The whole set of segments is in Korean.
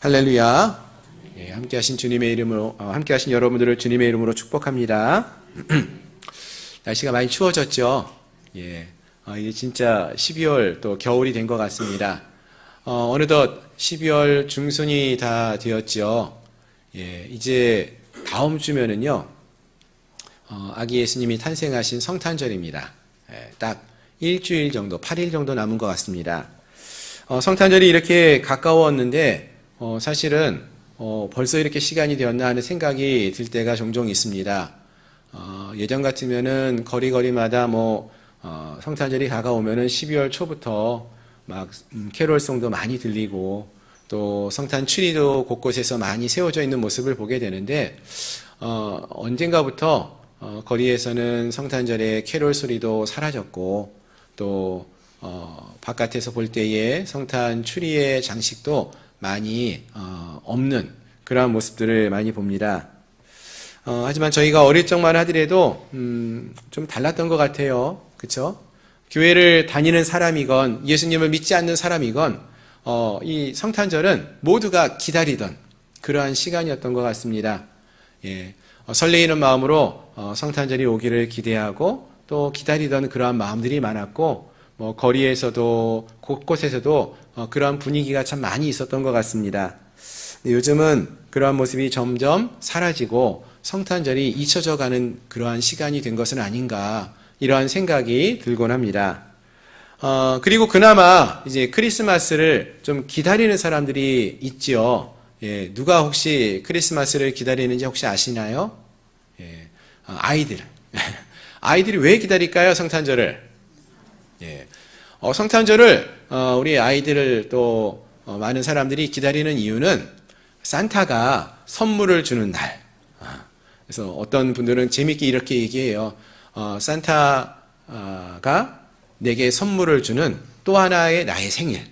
할렐루야. 예, 함께하신 주님의 이름으로, 함께하신 여러분들을 주님의 이름으로 축복합니다. 날씨가 많이 추워졌죠. 예, 이제 진짜 12월 또 겨울이 된 것 같습니다. 어느덧 12월 중순이 다 되었죠. 예, 이제 다음 주면은요, 아기 예수님이 탄생하신 성탄절입니다. 예, 딱 일주일 정도, 8일 정도 남은 것 같습니다. 성탄절이 이렇게 가까웠는데, 사실은 벌써 이렇게 시간이 되었나 하는 생각이 들 때가 종종 있습니다. 예전 같으면은 거리마다 성탄절이 다가오면은 12월 초부터 막 캐롤송도 많이 들리고 또 성탄 추리도 곳곳에서 많이 세워져 있는 모습을 보게 되는데, 언젠가부터 거리에서는 성탄절의 캐롤 소리도 사라졌고 또 바깥에서 볼 때의 성탄 추리의 장식도 많이 없는 그러한 모습들을 많이 봅니다. 하지만 저희가 어릴 적만 하더라도 좀 달랐던 것 같아요. 그렇죠? 교회를 다니는 사람이건 예수님을 믿지 않는 사람이건 이 성탄절은 모두가 기다리던 그러한 시간이었던 것 같습니다. 예, 설레이는 마음으로 성탄절이 오기를 기대하고 또 기다리던 그러한 마음들이 많았고 거리에서도 곳곳에서도 그러한 분위기가 참 많이 있었던 것 같습니다. 요즘은 그러한 모습이 점점 사라지고 성탄절이 잊혀져 가는 그러한 시간이 된 것은 아닌가, 이러한 생각이 들곤 합니다. 그리고 그나마 이제 크리스마스를 좀 기다리는 사람들이 있지요. 예, 누가 혹시 크리스마스를 기다리는지 혹시 아시나요? 예, 아이들. 아이들이 왜 기다릴까요, 성탄절을? 예, 성탄절을 우리 아이들을 또 많은 사람들이 기다리는 이유는 산타가 선물을 주는 날. 그래서 어떤 분들은 재밌게 이렇게 얘기해요. 산타가 내게 선물을 주는 또 하나의 나의 생일.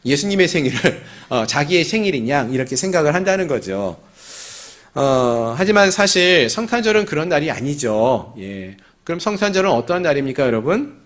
예수님의 생일을 자기의 생일인 양 이렇게 생각을 한다는 거죠. 하지만 사실 성탄절은 그런 날이 아니죠. 예. 그럼 성탄절은 어떠한 날입니까, 여러분?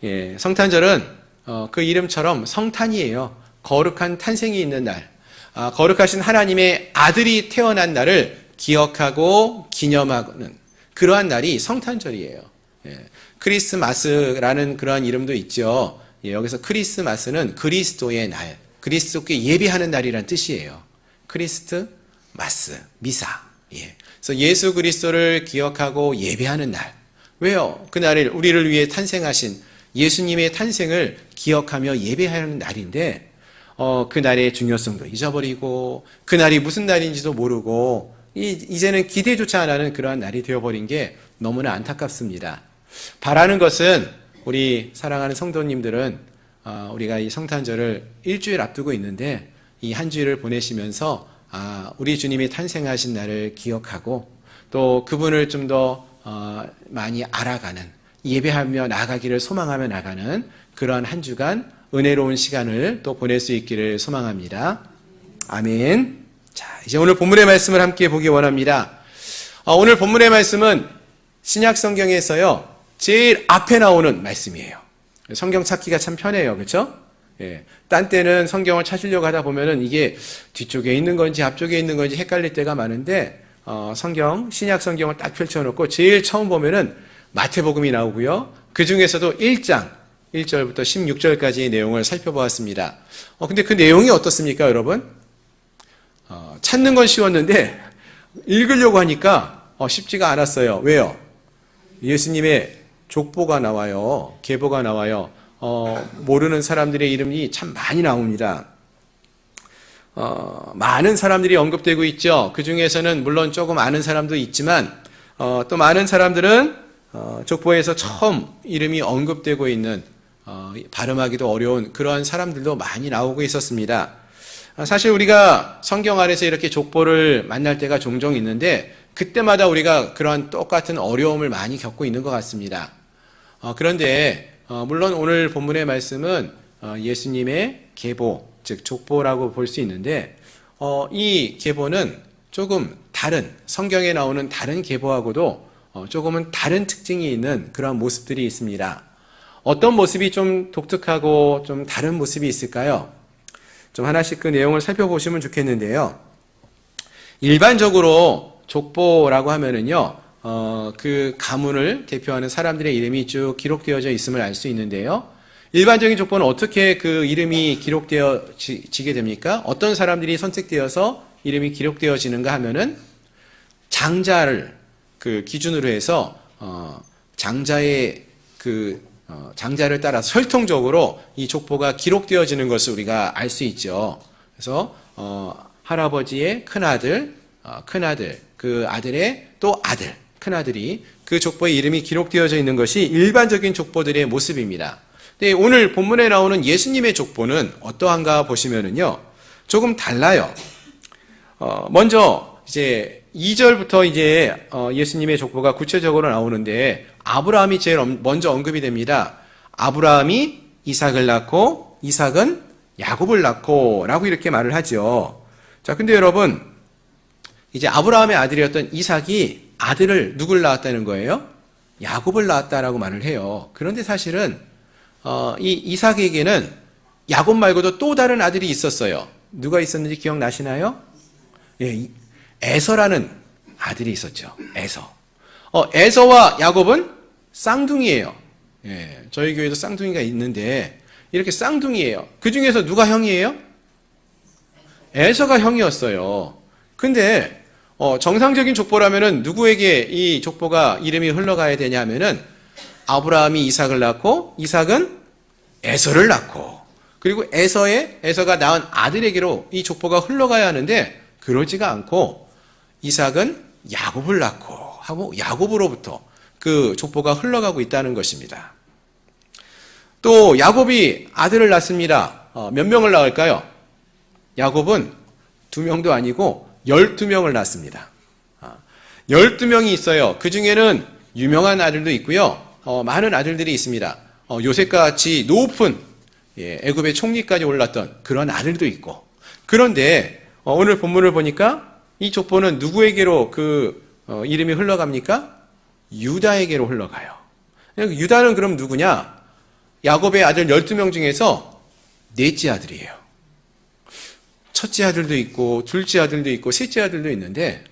예, 성탄절은 그 이름처럼 성탄이에요. 거룩한 탄생이 있는 날. 거룩하신 하나님의 아들이 태어난 날을 기억하고 기념하는 그러한 날이 성탄절이에요. 예, 크리스마스라는 그러한 이름도 있죠. 예, 여기서 크리스마스는 그리스도의 날, 그리스도께 예배하는 날이란 뜻이에요. 크리스마스, 미사. 예, 그래서 예수 그리스도를 기억하고 예배하는 날. 왜요? 그날을 우리를 위해 탄생하신 예수님의 탄생을 기억하며 예배하는 날인데, 그날의 중요성도 잊어버리고 그날이 무슨 날인지도 모르고 이제는 기대조차 안 하는 그러한 날이 되어버린 게 너무나 안타깝습니다. 바라는 것은 우리 사랑하는 성도님들은 우리가 이 성탄절을 일주일 앞두고 있는데 이 한 주일을 보내시면서 우리 주님이 탄생하신 날을 기억하고 또 그분을 좀 더 많이 알아가는, 예배하며 나아가기를 소망하며 나가는 그러한 한 주간 은혜로운 시간을 또 보낼 수 있기를 소망합니다. 아멘. 자, 이제 오늘 본문의 말씀을 함께 보기 원합니다. 오늘 본문의 말씀은 신약 성경에서요 제일 앞에 나오는 말씀이에요. 성경 찾기가 참 편해요, 그렇죠? 예, 딴 때는 성경을 찾으려고 하다 보면은 이게 뒤쪽에 있는 건지 앞쪽에 있는 건지 헷갈릴 때가 많은데 신약 성경을 딱 펼쳐놓고 제일 처음 보면은 마태복음이 나오고요. 그 중에서도 1장 1절부터 16절까지의 내용을 살펴보았습니다. 근데 그 내용이 어떻습니까, 여러분? 찾는 건 쉬웠는데 읽으려고 하니까 쉽지가 않았어요. 왜요? 예수님의 족보가 나와요. 계보가 나와요. 모르는 사람들의 이름이 참 많이 나옵니다. 많은 사람들이 언급되고 있죠. 그 중에서는 물론 조금 아는 사람도 있지만 또 많은 사람들은 족보에서 처음 이름이 언급되고 있는 발음하기도 어려운 그러한 사람들도 많이 나오고 있었습니다. 사실 우리가 성경 안에서 이렇게 족보를 만날 때가 종종 있는데 그때마다 우리가 그러한 똑같은 어려움을 많이 겪고 있는 것 같습니다. 그런데 물론 오늘 본문의 말씀은 예수님의 계보, 즉 족보라고 볼 수 있는데 이 계보는 조금 다른, 성경에 나오는 다른 계보하고도 조금은 다른 특징이 있는 그런 모습들이 있습니다. 어떤 모습이 좀 독특하고 좀 다른 모습이 있을까요? 좀 하나씩 그 내용을 살펴보시면 좋겠는데요. 일반적으로 족보라고 하면은요, 그 가문을 대표하는 사람들의 이름이 쭉 기록되어져 있음을 알 수 있는데요. 일반적인 족보는 어떻게 그 이름이 기록되어지게 됩니까? 어떤 사람들이 선택되어서 이름이 기록되어지는가 하면은 장자를 그 기준으로 해서 장자의 장자를 따라서 혈통적으로 이 족보가 기록되어지는 것을 우리가 알 수 있죠. 그래서 할아버지의 큰아들, 그 아들의 또 아들, 큰아들이 그 족보의 이름이 기록되어져 있는 것이 일반적인 족보들의 모습입니다. 근데 오늘 본문에 나오는 예수님의 족보는 어떠한가 보시면은요, 조금 달라요. 먼저 이제 2절부터 이제 예수님의 족보가 구체적으로 나오는데 아브라함이 제일 먼저 언급이 됩니다. 아브라함이 이삭을 낳고 이삭은 야곱을 낳고 라고 이렇게 말을 하죠. 자, 근데 여러분, 이제 아브라함의 아들이었던 이삭이 아들을 누굴 낳았다는 거예요? 야곱을 낳았다라고 말을 해요. 그런데 사실은 이 이삭에게는 야곱 말고도 또 다른 아들이 있었어요. 누가 있었는지 기억나시나요? 예, 에서라는 아들이 있었죠. 에서와 야곱은 쌍둥이에요. 예, 저희 교회도 쌍둥이가 있는데 이렇게 쌍둥이에요. 그 중에서 누가 형이에요? 에서가 형이었어요. 근데 정상적인 족보라면은 누구에게 이 족보가 이름이 흘러가야 되냐 하면은 아브라함이 이삭을 낳고 이삭은 에서를 낳고 그리고 에서가 낳은 아들에게로 이 족보가 흘러가야 하는데 그러지가 않고 이삭은 야곱을 낳고 하고 야곱으로부터 그 족보가 흘러가고 있다는 것입니다. 또 야곱이 아들을 낳습니다. 몇 명을 낳을까요? 야곱은 2명도 아니고 12명을 낳습니다. 12명이 있어요. 그 중에는 유명한 아들도 있고요. 많은 아들들이 있습니다. 요셉과 같이 높은 애굽의 총리까지 올랐던 그런 아들도 있고. 그런데 오늘 본문을 보니까 이 족보는 누구에게로 이름이 흘러갑니까? 유다에게로 흘러가요. 유다는 그럼 누구냐? 야곱의 아들 12명 중에서 넷째 아들이에요. 첫째 아들도 있고 둘째 아들도 있고 셋째 아들도 있는데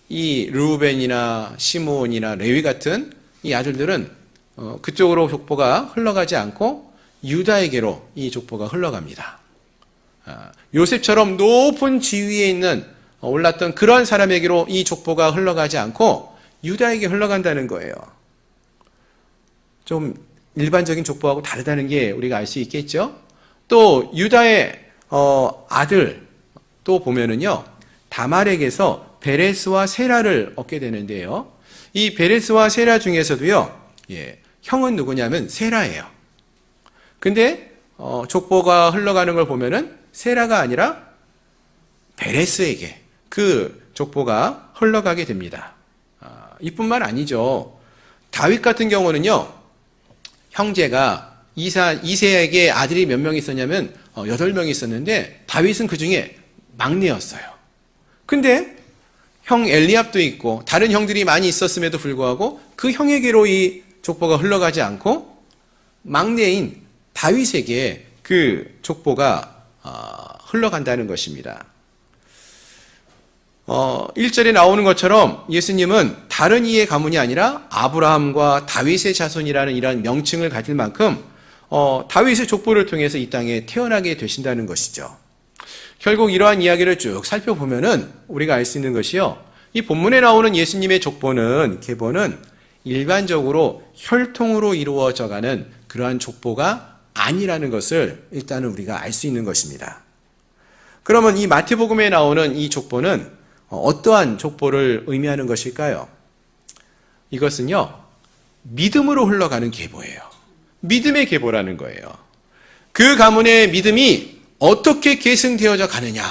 이 르우벤이나 시므온이나 레위 같은 이 아들들은 그쪽으로 족보가 흘러가지 않고 유다에게로 이 족보가 흘러갑니다. 요셉처럼 높은 지위에 있는 올랐던 그러한 사람에게로 이 족보가 흘러가지 않고 유다에게 흘러간다는 거예요. 좀 일반적인 족보하고 다르다는 게 우리가 알 수 있겠죠? 또 유다의 아들 또 보면은요, 다말에게서 베레스와 세라를 얻게 되는데요. 이 베레스와 세라 중에서도요, 형은 누구냐면 세라예요. 근데 족보가 흘러가는 걸 보면은 세라가 아니라 베레스에게 그 족보가 흘러가게 됩니다. 이뿐만 아니죠. 다윗 같은 경우는요, 형제가 이새에게 아들이 몇 명 있었냐면 8명이 있었는데 다윗은 그 중에 막내였어요. 근데 형 엘리압도 있고 다른 형들이 많이 있었음에도 불구하고 그 형에게로 이 족보가 흘러가지 않고 막내인 다윗에게 그 족보가 흘러간다는 것입니다. 1절에 나오는 것처럼 예수님은 다른 이의 가문이 아니라 아브라함과 다윗의 자손이라는 이런 명칭을 가질 만큼 다윗의 족보를 통해서 이 땅에 태어나게 되신다는 것이죠. 결국 이러한 이야기를 쭉 살펴보면은 우리가 알 수 있는 것이요, 이 본문에 나오는 예수님의 족보는 계보는 일반적으로 혈통으로 이루어져가는 그러한 족보가 아니라는 것을 일단은 우리가 알 수 있는 것입니다. 그러면 이 마태복음에 나오는 이 족보는 어떠한 족보를 의미하는 것일까요? 이것은요, 믿음으로 흘러가는 계보예요. 믿음의 계보라는 거예요. 그 가문의 믿음이 어떻게 계승되어져 가느냐,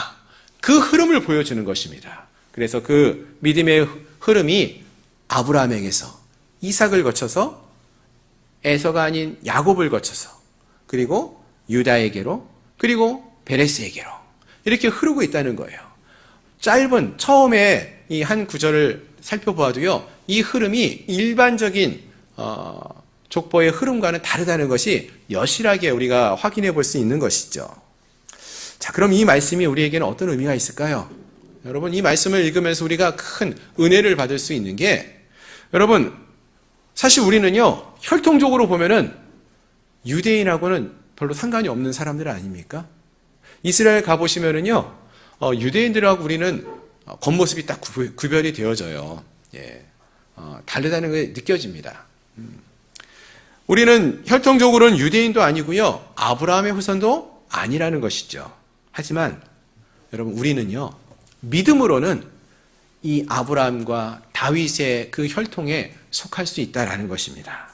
그 흐름을 보여주는 것입니다. 그래서 그 믿음의 흐름이 아브라함에게서 이삭을 거쳐서 에서가 아닌 야곱을 거쳐서 그리고 유다에게로 그리고 베레스에게로 이렇게 흐르고 있다는 거예요. 짧은 처음에 이 한 구절을 살펴보아도요, 이 흐름이 일반적인 족보의 흐름과는 다르다는 것이 여실하게 우리가 확인해 볼 수 있는 것이죠. 자, 그럼 이 말씀이 우리에게는 어떤 의미가 있을까요? 여러분, 이 말씀을 읽으면서 우리가 큰 은혜를 받을 수 있는 게, 여러분, 사실 우리는요, 혈통적으로 보면은 유대인하고는 별로 상관이 없는 사람들 아닙니까? 이스라엘 가보시면은요, 유대인들하고 우리는 겉모습이 딱 구별이 되어져요. 예. 다르다는 게 느껴집니다. 우리는 혈통적으로는 유대인도 아니고요, 아브라함의 후손도 아니라는 것이죠. 하지만 여러분, 우리는요, 믿음으로는 이 아브라함과 다윗의 그 혈통에 속할 수 있다라는 것입니다.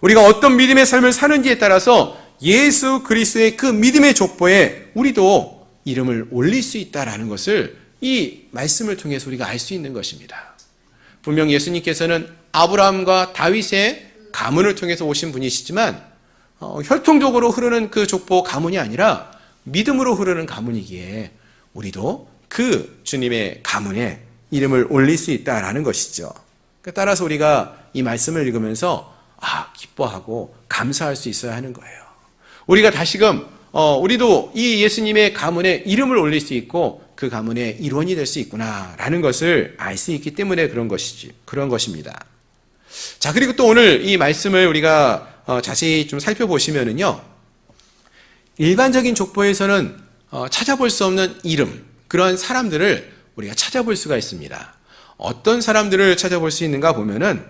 우리가 어떤 믿음의 삶을 사는지에 따라서 예수 그리스도의 그 믿음의 족보에 우리도 이름을 올릴 수 있다라는 것을 이 말씀을 통해서 우리가 알 수 있는 것입니다. 분명 예수님께서는 아브라함과 다윗의 가문을 통해서 오신 분이시지만 혈통적으로 흐르는 그 족보 가문이 아니라 믿음으로 흐르는 가문이기에 우리도 그 주님의 가문에 이름을 올릴 수 있다라는 것이죠. 따라서 우리가 이 말씀을 읽으면서 기뻐하고 감사할 수 있어야 하는 거예요. 우리가 다시금 우리도 이 예수님의 가문에 이름을 올릴 수 있고 그 가문의 일원이 될 수 있구나라는 것을 알 수 있기 때문에 그런 것입니다. 자, 그리고 또 오늘 이 말씀을 우리가 자세히 좀 살펴보시면은요, 일반적인 족보에서는 찾아볼 수 없는 이름, 그런 사람들을 우리가 찾아볼 수가 있습니다. 어떤 사람들을 찾아볼 수 있는가 보면은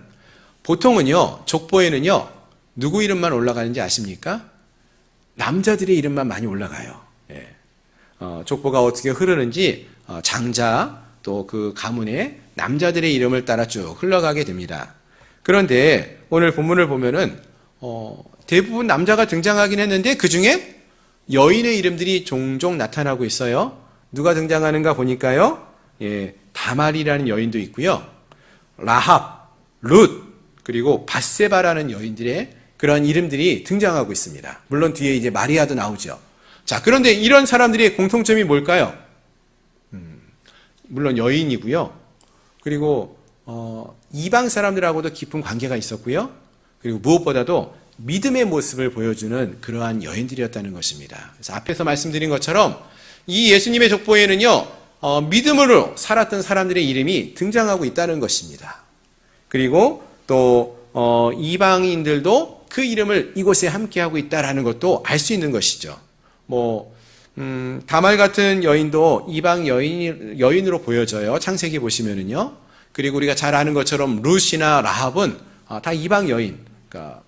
보통은요, 족보에는요, 누구 이름만 올라가는지 아십니까? 남자들의 이름만 많이 올라가요. 예. 족보가 어떻게 흐르는지 장자 또 그 가문의 남자들의 이름을 따라 쭉 흘러가게 됩니다. 그런데 오늘 본문을 보면은 대부분 남자가 등장하긴 했는데 그 중에 여인의 이름들이 종종 나타나고 있어요. 누가 등장하는가 보니까요, 다말이라는 여인도 있고요, 라합, 룻, 그리고 밧세바라는 여인들의 그런 이름들이 등장하고 있습니다. 물론 뒤에 이제 마리아도 나오죠. 자, 그런데 이런 사람들의 공통점이 뭘까요? 물론 여인이고요. 그리고 이방 사람들하고도 깊은 관계가 있었고요. 그리고 무엇보다도 믿음의 모습을 보여주는 그러한 여인들이었다는 것입니다. 그래서 앞에서 말씀드린 것처럼 이 예수님의 족보에는요, 믿음으로 살았던 사람들의 이름이 등장하고 있다는 것입니다. 그리고 또 이방인들도 그 이름을 이곳에 함께하고 있다는 것도 알 수 있는 것이죠. 다말 같은 여인도 이방 여인으로 보여져요. 창세기 보시면은요. 그리고 우리가 잘 아는 것처럼 룻이나 라합은 다 이방 여인. 그러니까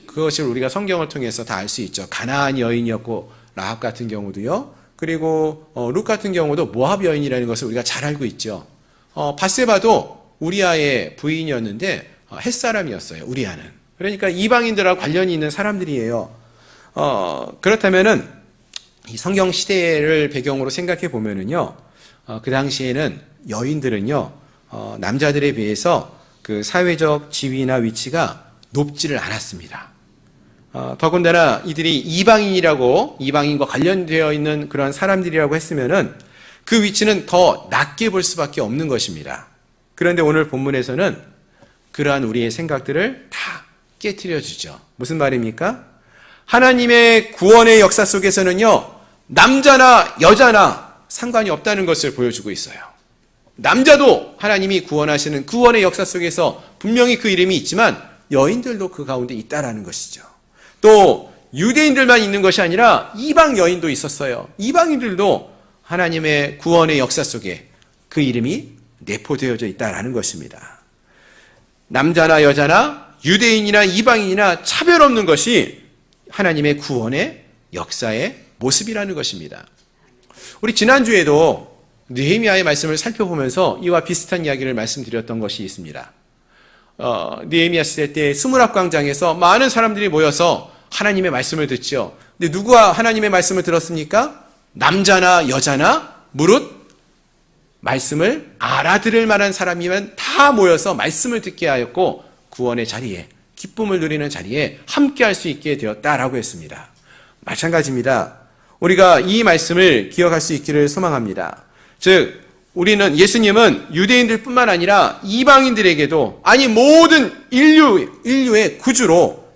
그것을 우리가 성경을 통해서 다 알 수 있죠. 가나안 여인이었고 라합 같은 경우도요. 그리고 룻 같은 경우도 모압 여인이라는 것을 우리가 잘 알고 있죠. 밧세바도 우리아의 부인이었는데 햇사람이었어요. 우리아는. 그러니까 이방인들하고 관련이 있는 사람들이에요. 그렇다면은 이 성경 시대를 배경으로 생각해 보면은요, 그 당시에는 여인들은요, 남자들에 비해서 그 사회적 지위나 위치가 높지를 않았습니다. 더군다나 이들이 이방인과 관련되어 있는 그런 사람들이라고 했으면은 그 위치는 더 낮게 볼 수밖에 없는 것입니다. 그런데 오늘 본문에서는 그러한 우리의 생각들을 다 깨트려 주죠. 무슨 말입니까? 하나님의 구원의 역사 속에서는요, 남자나 여자나 상관이 없다는 것을 보여주고 있어요. 남자도 하나님이 구원하시는 구원의 역사 속에서 분명히 그 이름이 있지만 여인들도 그 가운데 있다라는 것이죠. 또 유대인들만 있는 것이 아니라 이방 여인도 있었어요. 이방인들도 하나님의 구원의 역사 속에 그 이름이 내포되어져 있다라는 것입니다. 남자나 여자나 유대인이나 이방인이나 차별 없는 것이 하나님의 구원의 역사의 모습이라는 것입니다. 우리 지난주에도 느헤미야의 말씀을 살펴보면서 이와 비슷한 이야기를 말씀드렸던 것이 있습니다. 느헤미야 시대 때 스무랍광장에서 많은 사람들이 모여서 하나님의 말씀을 듣죠. 근데 누가 하나님의 말씀을 들었습니까? 남자나 여자나 무릇 말씀을 알아들을 만한 사람이면 다 모여서 말씀을 듣게 하였고 구원의 자리에, 기쁨을 누리는 자리에 함께 할 수 있게 되었다라고 했습니다. 마찬가지입니다. 우리가 이 말씀을 기억할 수 있기를 소망합니다. 즉 우리는, 예수님은 유대인들 뿐만 아니라 이방인들에게도, 아니 모든 인류의 구주로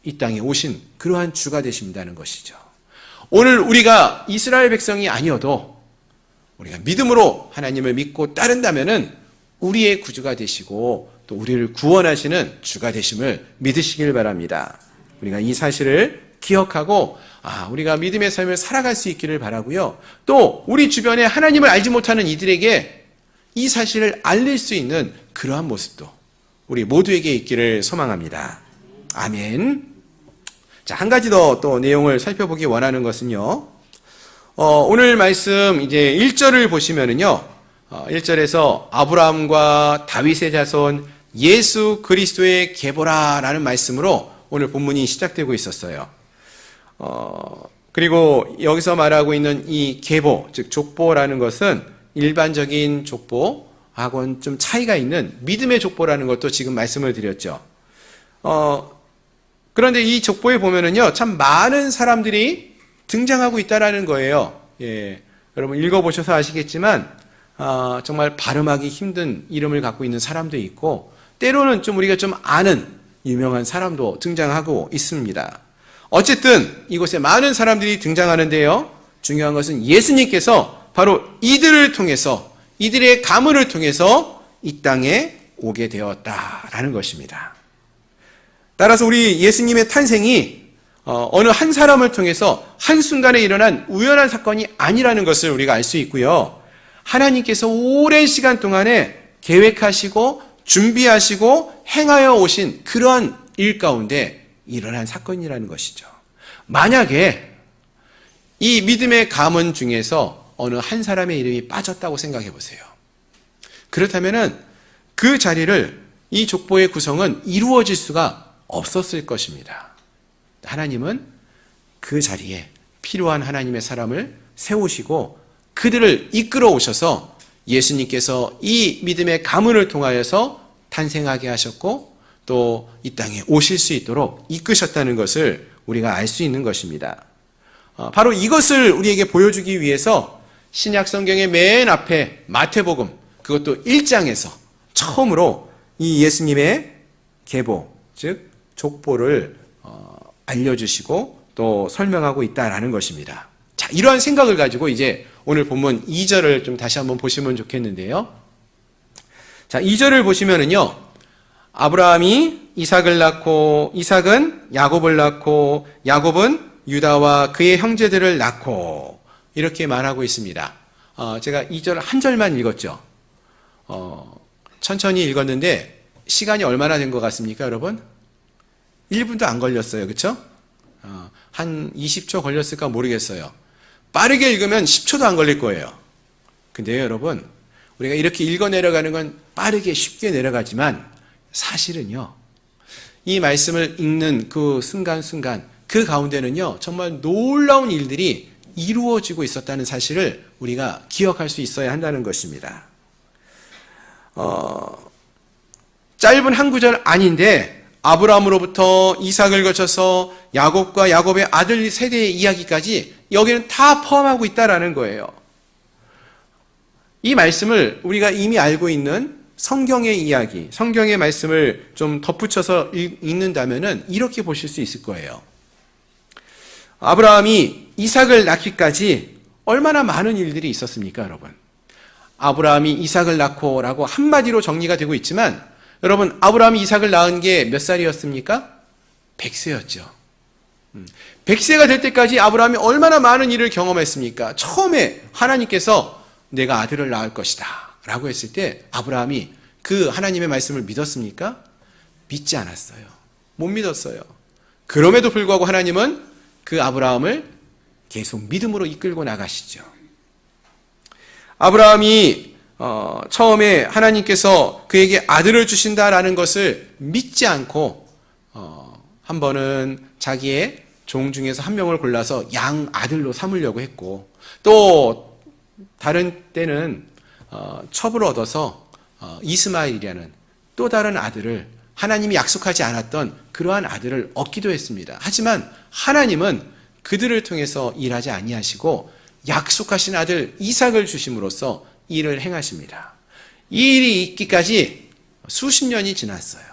이 땅에 오신 그러한 주가 되신다는 것이죠. 오늘 우리가 이스라엘 백성이 아니어도 우리가 믿음으로 하나님을 믿고 따른다면은 우리의 구주가 되시고 또 우리를 구원하시는 주가 되심을 믿으시길 바랍니다. 우리가 이 사실을 기억하고 우리가 믿음의 삶을 살아갈 수 있기를 바라고요. 또 우리 주변에 하나님을 알지 못하는 이들에게 이 사실을 알릴 수 있는 그러한 모습도 우리 모두에게 있기를 소망합니다. 아멘. 자, 한 가지 더 또 내용을 살펴보기 원하는 것은요. 오늘 말씀 이제 1절을 보시면은요. 1절에서 아브라함과 다윗의 자손 예수 그리스도의 계보라라는 말씀으로 오늘 본문이 시작되고 있었어요. 그리고 여기서 말하고 있는 이 계보, 즉 족보라는 것은 일반적인 족보하고는 좀 차이가 있는 믿음의 족보라는 것도 지금 말씀을 드렸죠. 그런데 이 족보에 보면은요, 참 많은 사람들이 등장하고 있다라는 거예요. 예, 여러분 읽어보셔서 아시겠지만 정말 발음하기 힘든 이름을 갖고 있는 사람도 있고 때로는 좀 우리가 좀 아는 유명한 사람도 등장하고 있습니다. 어쨌든 이곳에 많은 사람들이 등장하는데요. 중요한 것은 예수님께서 바로 이들을 통해서 이들의 가문을 통해서 이 땅에 오게 되었다라는 것입니다. 따라서 우리 예수님의 탄생이 어느 한 사람을 통해서 한순간에 일어난 우연한 사건이 아니라는 것을 우리가 알 수 있고요. 하나님께서 오랜 시간 동안에 계획하시고 준비하시고 행하여 오신 그러한 일 가운데 일어난 사건이라는 것이죠. 만약에 이 믿음의 가문 중에서 어느 한 사람의 이름이 빠졌다고 생각해 보세요. 그렇다면은 그 자리를 이 족보의 구성은 이루어질 수가 없었을 것입니다. 하나님은 그 자리에 필요한 하나님의 사람을 세우시고 그들을 이끌어 오셔서 예수님께서 이 믿음의 가문을 통하여서 탄생하게 하셨고 또 이 땅에 오실 수 있도록 이끄셨다는 것을 우리가 알 수 있는 것입니다. 바로 이것을 우리에게 보여주기 위해서 신약 성경의 맨 앞에 마태복음 그것도 1장에서 처음으로 이 예수님의 계보 즉 족보를 알려주시고 또 설명하고 있다라는 것입니다. 자, 이러한 생각을 가지고 이제 오늘 본문 2절을 좀 다시 한번 보시면 좋겠는데요. 자, 2절을 보시면은요. 아브라함이 이삭을 낳고 이삭은 야곱을 낳고 야곱은 유다와 그의 형제들을 낳고 이렇게 말하고 있습니다. 제가 2절 한 절만 읽었죠. 천천히 읽었는데 시간이 얼마나 된 것 같습니까, 여러분? 1분도 안 걸렸어요. 그렇죠? 한 20초 걸렸을까 모르겠어요. 빠르게 읽으면 10초도 안 걸릴 거예요. 근데요, 여러분, 우리가 이렇게 읽어 내려가는 건 빠르게 쉽게 내려가지만 사실은요. 이 말씀을 읽는 그 순간순간 그 가운데는요. 정말 놀라운 일들이 이루어지고 있었다는 사실을 우리가 기억할 수 있어야 한다는 것입니다. 짧은 한 구절 아닌데 아브라함으로부터 이삭을 거쳐서 야곱과 야곱의 아들 세대의 이야기까지 여기는 다 포함하고 있다라는 거예요. 이 말씀을 우리가 이미 알고 있는 성경의 이야기, 성경의 말씀을 좀 덧붙여서 읽는다면은 이렇게 보실 수 있을 거예요. 아브라함이 이삭을 낳기까지 얼마나 많은 일들이 있었습니까, 여러분? 아브라함이 이삭을 낳고라고 한마디로 정리가 되고 있지만 여러분, 아브라함이 이삭을 낳은 게 몇 살이었습니까? 100세였죠. 100세가 될 때까지 아브라함이 얼마나 많은 일을 경험했습니까? 처음에 하나님께서 내가 아들을 낳을 것이다 라고 했을 때 아브라함이 그 하나님의 말씀을 믿었습니까? 믿지 않았어요. 못 믿었어요. 그럼에도 불구하고 하나님은 그 아브라함을 계속 믿음으로 이끌고 나가시죠. 아브라함이 처음에 하나님께서 그에게 아들을 주신다라는 것을 믿지 않고 한 번은 자기의 종 중에서 한 명을 골라서 양 아들로 삼으려고 했고 또 다른 때는 첩을 얻어서 이스마엘이라는 또 다른 아들을 하나님이 약속하지 않았던 그러한 아들을 얻기도 했습니다. 하지만 하나님은 그들을 통해서 일하지 아니하시고 약속하신 아들 이삭을 주심으로써 일을 행하십니다. 이 일이 있기까지 수십 년이 지났어요.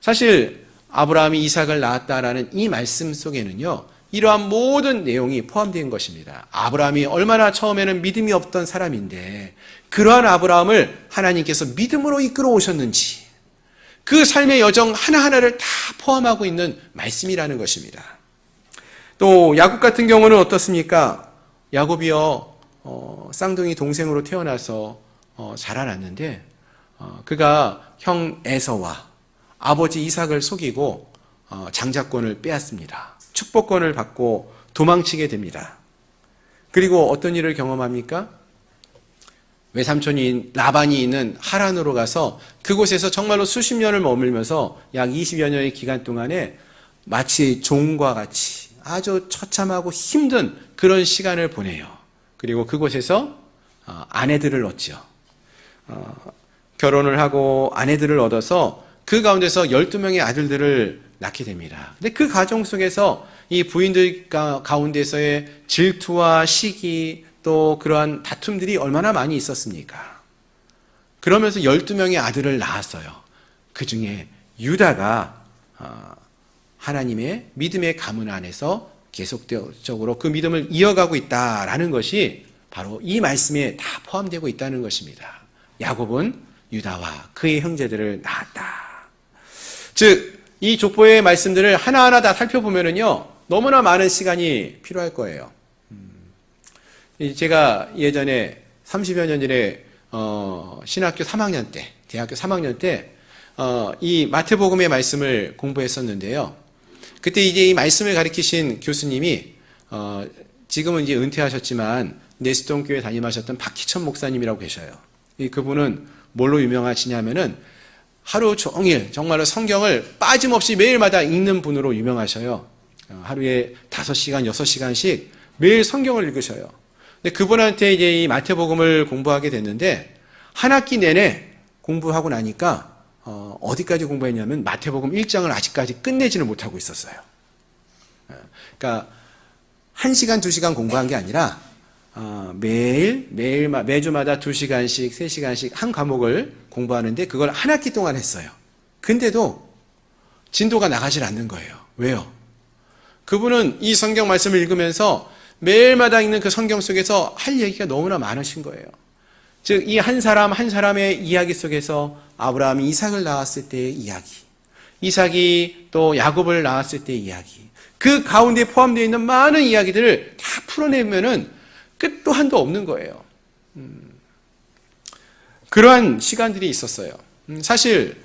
사실 아브라함이 이삭을 낳았다라는 이 말씀 속에는요, 이러한 모든 내용이 포함된 것입니다. 아브라함이 얼마나 처음에는 믿음이 없던 사람인데 그러한 아브라함을 하나님께서 믿음으로 이끌어 오셨는지 그 삶의 여정 하나하나를 다 포함하고 있는 말씀이라는 것입니다. 또 야곱 같은 경우는 어떻습니까? 야곱이요 쌍둥이 동생으로 태어나서 자라났는데 그가 형 에서와 아버지 이삭을 속이고 장자권을 빼앗습니다. 축복권을 받고 도망치게 됩니다. 그리고 어떤 일을 경험합니까? 외삼촌인 라반이 있는 하란으로 가서 그곳에서 정말로 수십 년을 머물면서 약 20여 년의 기간 동안에 마치 종과 같이 아주 처참하고 힘든 그런 시간을 보내요. 그리고 그곳에서 아내들을 얻죠. 결혼을 하고 아내들을 얻어서 그 가운데서 12명의 아들들을 낳게 됩니다. 근데 그 가정 속에서 이 부인들 가운데서의 질투와 시기 또 그러한 다툼들이 얼마나 많이 있었습니까? 그러면서 12명의 아들을 낳았어요. 그 중에 유다가 하나님의 믿음의 가문 안에서 계속적으로 그 믿음을 이어가고 있다라는 것이 바로 이 말씀에 다 포함되고 있다는 것입니다. 야곱은 유다와 그의 형제들을 낳았다. 즉, 이 족보의 말씀들을 하나하나 다 살펴보면은요, 너무나 많은 시간이 필요할 거예요. 제가 예전에 30여 년 전에 신학교 3학년 때, 대학교 3학년 때 이 마태복음의 말씀을 공부했었는데요. 그때 이제 이 말씀을 가르치신 교수님이 지금은 이제 은퇴하셨지만 내수동 교회 담임하셨던 박희천 목사님이라고 계셔요. 그분은 뭘로 유명하시냐면은 하루 종일 정말로 성경을 빠짐없이 매일마다 읽는 분으로 유명하셔요. 하루에 5시간, 6시간씩 매일 성경을 읽으셔요. 근데 그분한테 이제 이 마태복음을 공부하게 됐는데 한 학기 내내 공부하고 나니까 어디까지 공부했냐면 마태복음 1장을 아직까지 끝내지는 못하고 있었어요. 그러니까 1시간, 2시간 공부한 게 아니라 매주마다 2시간씩, 3시간씩 한 과목을 공부하는데 그걸 한 학기 동안 했어요. 근데도 진도가 나가질 않는 거예요. 왜요? 그분은 이 성경 말씀을 읽으면서 매일마다 읽는 그 성경 속에서 할 얘기가 너무나 많으신 거예요. 즉, 이 한 사람 한 사람의 이야기 속에서 아브라함이 이삭을 낳았을 때의 이야기, 이삭이 또 야곱을 낳았을 때의 이야기, 그 가운데 포함되어 있는 많은 이야기들을 다 풀어내면은 끝도 한도 없는 거예요. 그러한 시간들이 있었어요. 사실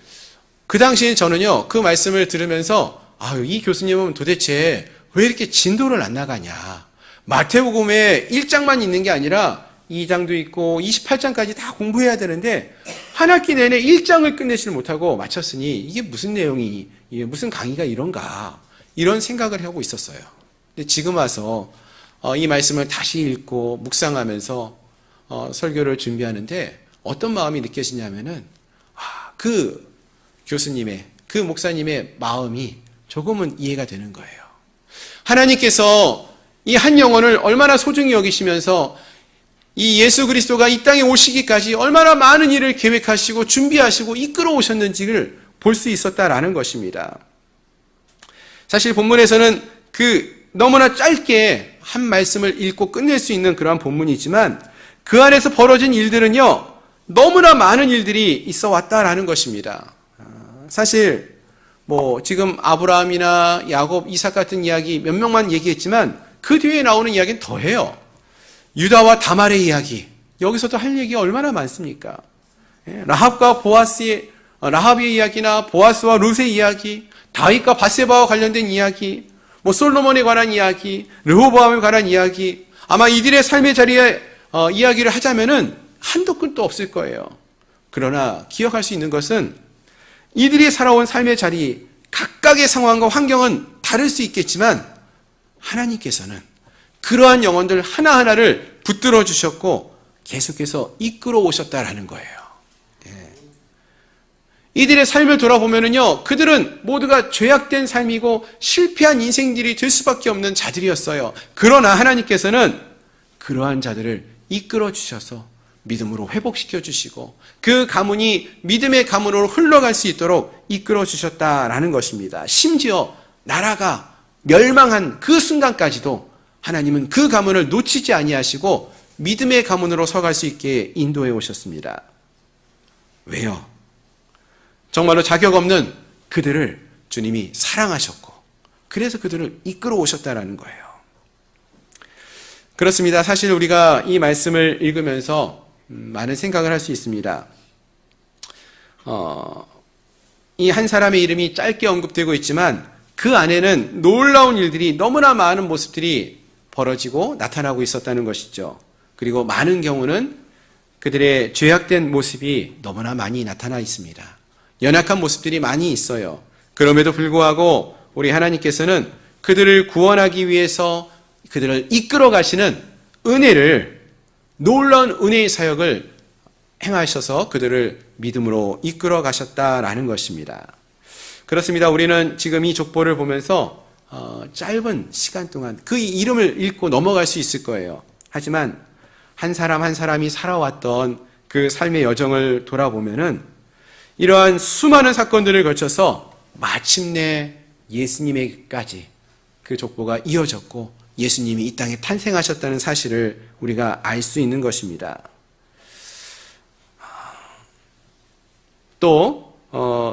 그 당시에 저는요, 그 말씀을 들으면서 이 교수님은 도대체 왜 이렇게 진도를 안 나가냐. 마태복음에 1장만 있는 게 아니라 2장도 있고 28장까지 다 공부해야 되는데 한 학기 내내 1장을 끝내지를 못하고 마쳤으니 이게 무슨 내용이, 이게 무슨 강의가 이런가, 이런 생각을 하고 있었어요. 근데 지금 와서 이 말씀을 다시 읽고 묵상하면서 설교를 준비하는데 어떤 마음이 느껴지냐면은 그 교수님의, 그 목사님의 마음이 조금은 이해가 되는 거예요. 하나님께서 이 한 영혼을 얼마나 소중히 여기시면서 이 예수 그리스도가 이 땅에 오시기까지 얼마나 많은 일을 계획하시고 준비하시고 이끌어 오셨는지를 볼 수 있었다라는 것입니다. 사실 본문에서는 그 너무나 짧게 한 말씀을 읽고 끝낼 수 있는 그러한 본문이지만 그 안에서 벌어진 일들은요, 너무나 많은 일들이 있어 왔다라는 것입니다. 사실 지금 아브라함이나 야곱, 이삭 같은 이야기 몇 명만 얘기했지만 그 뒤에 나오는 이야기는 더해요. 유다와 다말의 이야기, 여기서도 할 얘기가 얼마나 많습니까? 라합과 라합의 이야기나 보아스와 룻의 이야기, 다윗과 바세바와 관련된 이야기, 솔로몬에 관한 이야기, 르호보암에 관한 이야기, 아마 이들의 삶의 자리에 이야기를 하자면은 한도 끝도 없을 거예요. 그러나 기억할 수 있는 것은 이들이 살아온 삶의 자리, 각각의 상황과 환경은 다를 수 있겠지만 하나님께서는 그러한 영혼들 하나하나를 붙들어 주셨고 계속해서 이끌어 오셨다라는 거예요. 이들의 삶을 돌아보면은요, 그들은 모두가 죄악된 삶이고 실패한 인생들이 될 수밖에 없는 자들이었어요. 그러나 하나님께서는 그러한 자들을 이끌어 주셔서 믿음으로 회복시켜 주시고 그 가문이 믿음의 가문으로 흘러갈 수 있도록 이끌어 주셨다라는 것입니다. 심지어 나라가 멸망한 그 순간까지도 하나님은 그 가문을 놓치지 아니하시고 믿음의 가문으로 서갈 수 있게 인도해 오셨습니다. 왜요? 정말로 자격 없는 그들을 주님이 사랑하셨고 그래서 그들을 이끌어 오셨다라는 거예요. 그렇습니다. 사실 우리가 이 말씀을 읽으면서 많은 생각을 할 수 있습니다. 이 한 사람의 이름이 짧게 언급되고 있지만 그 안에는 놀라운 일들이 너무나 많은 모습들이 벌어지고 나타나고 있었다는 것이죠. 그리고 많은 경우는 그들의 죄악된 모습이 너무나 많이 나타나 있습니다. 연약한 모습들이 많이 있어요. 그럼에도 불구하고 우리 하나님께서는 그들을 구원하기 위해서 그들을 이끌어 가시는 은혜를, 놀라운 은혜의 사역을 행하셔서 그들을 믿음으로 이끌어 가셨다라는 것입니다. 그렇습니다. 우리는 지금 이 족보를 보면서 짧은 시간 동안 그 이름을 읽고 넘어갈 수 있을 거예요. 하지만 한 사람 한 사람이 살아왔던 그 삶의 여정을 돌아보면은 이러한 수많은 사건들을 거쳐서 마침내 예수님에게까지 그 족보가 이어졌고 예수님이 이 땅에 탄생하셨다는 사실을 우리가 알 수 있는 것입니다. 또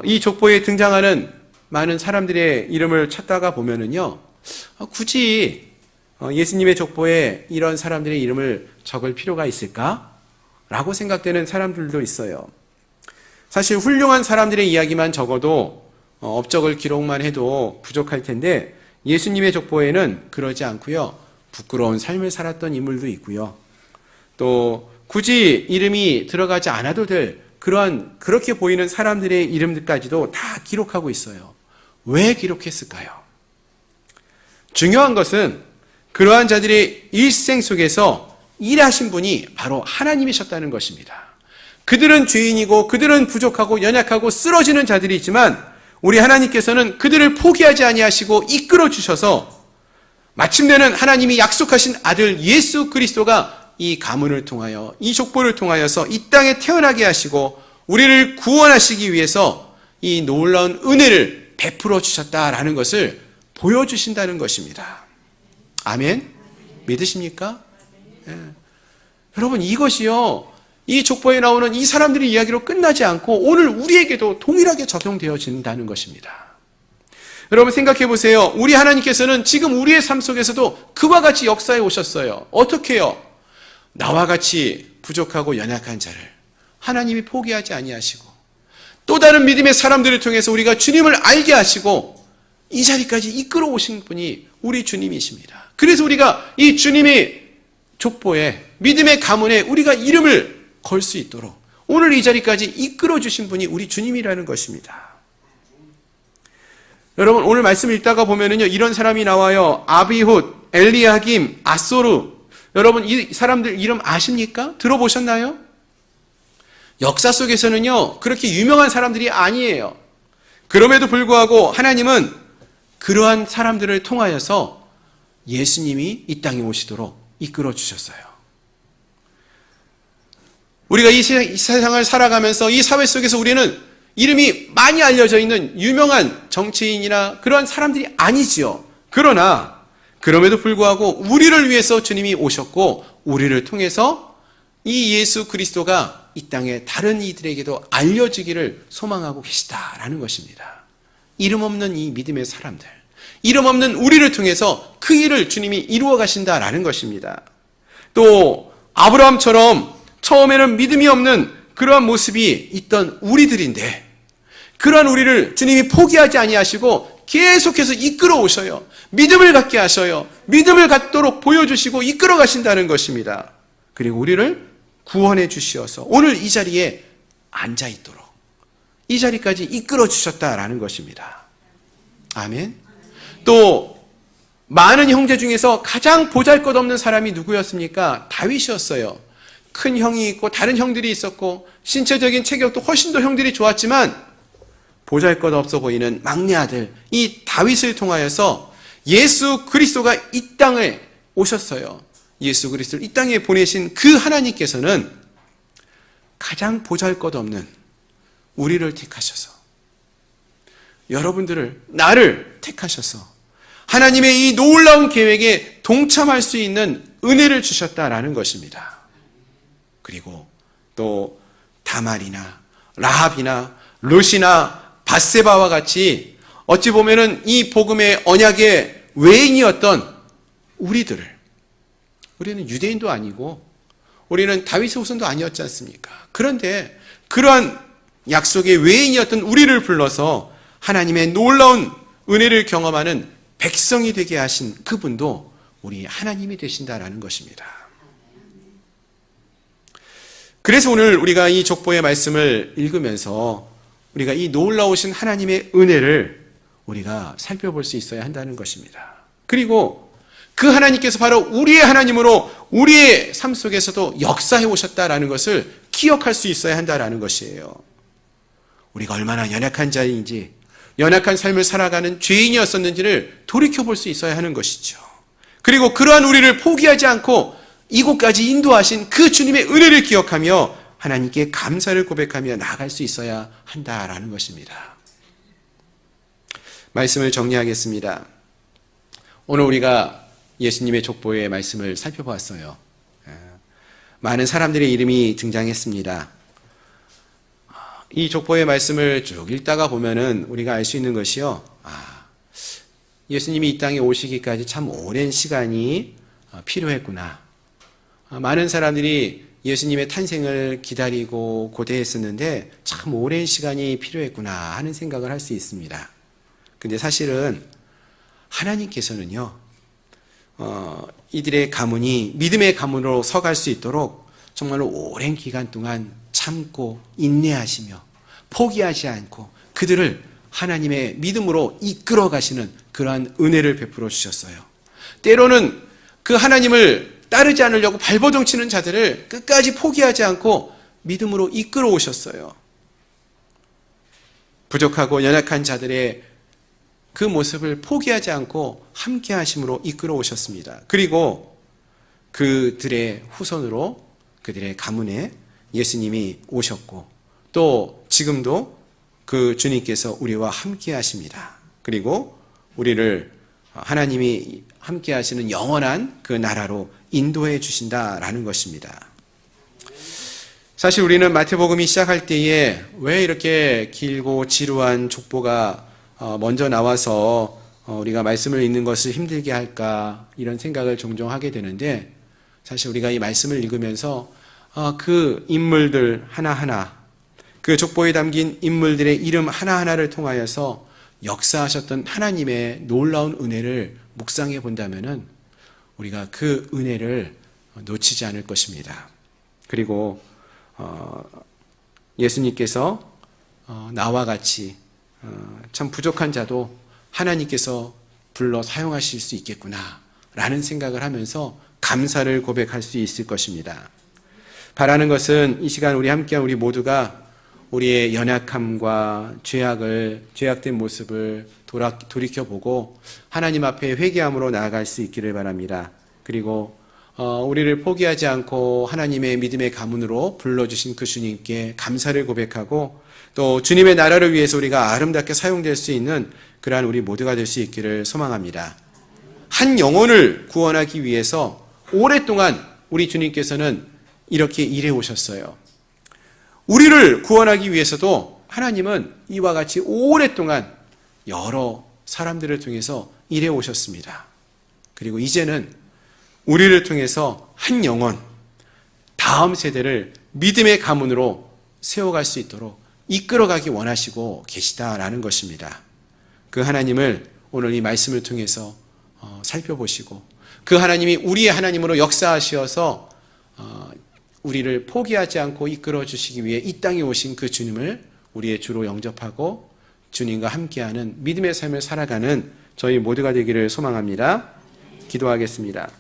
이 족보에 등장하는 많은 사람들의 이름을 찾다가 보면은요, 굳이 예수님의 족보에 이런 사람들의 이름을 적을 필요가 있을까? 라고 생각되는 사람들도 있어요. 사실 훌륭한 사람들의 이야기만 적어도 업적을 기록만 해도 부족할 텐데 예수님의 족보에는 그러지 않고요. 부끄러운 삶을 살았던 인물도 있고요. 또 굳이 이름이 들어가지 않아도 될 그렇게 보이는 사람들의 이름들까지도 다 기록하고 있어요. 왜 기록했을까요? 중요한 것은 그러한 자들의 일생 속에서 일하신 분이 바로 하나님이셨다는 것입니다. 그들은 죄인이고 그들은 부족하고 연약하고 쓰러지는 자들이지만 우리 하나님께서는 그들을 포기하지 아니하시고 이끌어 주셔서 마침내는 하나님이 약속하신 아들 예수 그리스도가 이 가문을 통하여 이 족보를 통하여서 이 땅에 태어나게 하시고 우리를 구원하시기 위해서 이 놀라운 은혜를 베풀어 주셨다라는 것을 보여주신다는 것입니다. 아멘? 믿으십니까? 예. 여러분, 이것이요, 이 족보에 나오는 이 사람들의 이야기로 끝나지 않고 오늘 우리에게도 동일하게 적용되어진다는 것입니다. 여러분 생각해 보세요. 우리 하나님께서는 지금 우리의 삶 속에서도 그와 같이 역사해 오셨어요. 어떻게 해요? 나와 같이 부족하고 연약한 자를 하나님이 포기하지 아니하시고 또 다른 믿음의 사람들을 통해서 우리가 주님을 알게 하시고 이 자리까지 이끌어 오신 분이 우리 주님이십니다. 그래서 우리가 이 주님의 족보에 믿음의 가문에 우리가 이름을 걸 수 있도록 오늘 이 자리까지 이끌어 주신 분이 우리 주님이라는 것입니다. 여러분 오늘 말씀 읽다가 보면은요 이런 사람이 나와요. 아비훗, 엘리야김, 아소르. 여러분 이 사람들 이름 아십니까? 들어보셨나요? 역사 속에서는요 그렇게 유명한 사람들이 아니에요. 그럼에도 불구하고 하나님은 그러한 사람들을 통하여서 예수님이 이 땅에 오시도록 이끌어 주셨어요. 우리가 이 세상을 살아가면서 이 사회 속에서 우리는 이름이 많이 알려져 있는 유명한 정치인이나 그러한 사람들이 아니지요. 그러나 그럼에도 불구하고 우리를 위해서 주님이 오셨고 우리를 통해서 이 예수 그리스도가 이 땅에 다른 이들에게도 알려지기를 소망하고 계시다라는 것입니다. 이름 없는 이 믿음의 사람들, 이름 없는 우리를 통해서 그 일을 주님이 이루어 가신다라는 것입니다. 또 아브라함처럼 처음에는 믿음이 없는 그러한 모습이 있던 우리들인데 그러한 우리를 주님이 포기하지 아니하시고 계속해서 이끌어 오셔요. 믿음을 갖게 하셔요. 믿음을 갖도록 보여주시고 이끌어 가신다는 것입니다. 그리고 우리를 구원해 주시어서 오늘 이 자리에 앉아 있도록 이 자리까지 이끌어 주셨다라는 것입니다. 아멘. 또 많은 형제 중에서 가장 보잘것없는 사람이 누구였습니까? 다윗이었어요. 큰 형이 있고 다른 형들이 있었고 신체적인 체격도 훨씬 더 형들이 좋았지만 보잘것없어 보이는 막내 아들 이 다윗을 통하여서 예수 그리스도가 이 땅에 오셨어요. 예수 그리스도를 이 땅에 보내신 그 하나님께서는 가장 보잘것없는 우리를 택하셔서 여러분들을 나를 택하셔서 하나님의 이 놀라운 계획에 동참할 수 있는 은혜를 주셨다라는 것입니다. 그리고 또 다말이나 라합이나 룻이나 밧세바와 같이 어찌 보면은 이 복음의 언약의 외인이었던 우리는 유대인도 아니고 우리는 다윗의 후손도 아니었지 않습니까? 그런데 그러한 약속의 외인이었던 우리를 불러서 하나님의 놀라운 은혜를 경험하는 백성이 되게 하신 그분도 우리 하나님이 되신다라는 것입니다. 그래서 오늘 우리가 이 족보의 말씀을 읽으면서 우리가 이 놀라우신 하나님의 은혜를 우리가 살펴볼 수 있어야 한다는 것입니다. 그리고 그 하나님께서 바로 우리의 하나님으로 우리의 삶 속에서도 역사해 오셨다라는 것을 기억할 수 있어야 한다라는 것이에요. 우리가 얼마나 연약한 자인지, 연약한 삶을 살아가는 죄인이었었는지를 돌이켜볼 수 있어야 하는 것이죠. 그리고 그러한 우리를 포기하지 않고 이곳까지 인도하신 그 주님의 은혜를 기억하며 하나님께 감사를 고백하며 나아갈 수 있어야 한다라는 것입니다. 말씀을 정리하겠습니다. 오늘 우리가 예수님의 족보의 말씀을 살펴보았어요. 많은 사람들의 이름이 등장했습니다. 이 족보의 말씀을 쭉 읽다가 보면은 우리가 알 수 있는 것이요. 예수님이 이 땅에 오시기까지 참 오랜 시간이 필요했구나. 많은 사람들이 예수님의 탄생을 기다리고 고대했었는데 참 오랜 시간이 필요했구나 하는 생각을 할 수 있습니다. 근데 사실은 하나님께서는요, 이들의 가문이 믿음의 가문으로 서갈 수 있도록 정말로 오랜 기간 동안 참고 인내하시며 포기하지 않고 그들을 하나님의 믿음으로 이끌어 가시는 그러한 은혜를 베풀어 주셨어요. 때로는 그 하나님을 따르지 않으려고 발버둥치는 자들을 끝까지 포기하지 않고 믿음으로 이끌어 오셨어요. 부족하고 연약한 자들의 그 모습을 포기하지 않고 함께 하심으로 이끌어 오셨습니다. 그리고 그들의 후손으로 그들의 가문에 예수님이 오셨고 또 지금도 그 주님께서 우리와 함께 하십니다. 그리고 우리를 하나님이 함께 하시는 영원한 그 나라로 인도해 주신다라는 것입니다. 사실 우리는 마태복음이 시작할 때에 왜 이렇게 길고 지루한 족보가 먼저 나와서 우리가 말씀을 읽는 것을 힘들게 할까 이런 생각을 종종 하게 되는데, 사실 우리가 이 말씀을 읽으면서 그 인물들 하나하나, 그 족보에 담긴 인물들의 이름 하나하나를 통하여서 역사하셨던 하나님의 놀라운 은혜를 묵상해 본다면은 우리가 그 은혜를 놓치지 않을 것입니다. 그리고 예수님께서 나와 같이 참 부족한 자도 하나님께서 불러 사용하실 수 있겠구나 라는 생각을 하면서 감사를 고백할 수 있을 것입니다. 바라는 것은 이 시간 우리 함께한 우리 모두가 우리의 연약함과 죄악된 모습을 돌이켜보고 하나님 앞에 회개함으로 나아갈 수 있기를 바랍니다. 그리고 우리를 포기하지 않고 하나님의 믿음의 가문으로 불러주신 그 주님께 감사를 고백하고 또 주님의 나라를 위해서 우리가 아름답게 사용될 수 있는 그러한 우리 모두가 될 수 있기를 소망합니다. 한 영혼을 구원하기 위해서 오랫동안 우리 주님께서는 이렇게 일해 오셨어요. 우리를 구원하기 위해서도 하나님은 이와 같이 오랫동안 여러 사람들을 통해서 일해 오셨습니다. 그리고 이제는 우리를 통해서 한 영혼, 다음 세대를 믿음의 가문으로 세워갈 수 있도록 이끌어가기 원하시고 계시다라는 것입니다. 그 하나님을 오늘 이 말씀을 통해서 살펴보시고 그 하나님이 우리의 하나님으로 역사하시어서 우리를 포기하지 않고 이끌어 주시기 위해 이 땅에 오신 그 주님을 우리의 주로 영접하고 주님과 함께하는 믿음의 삶을 살아가는 저희 모두가 되기를 소망합니다. 기도하겠습니다.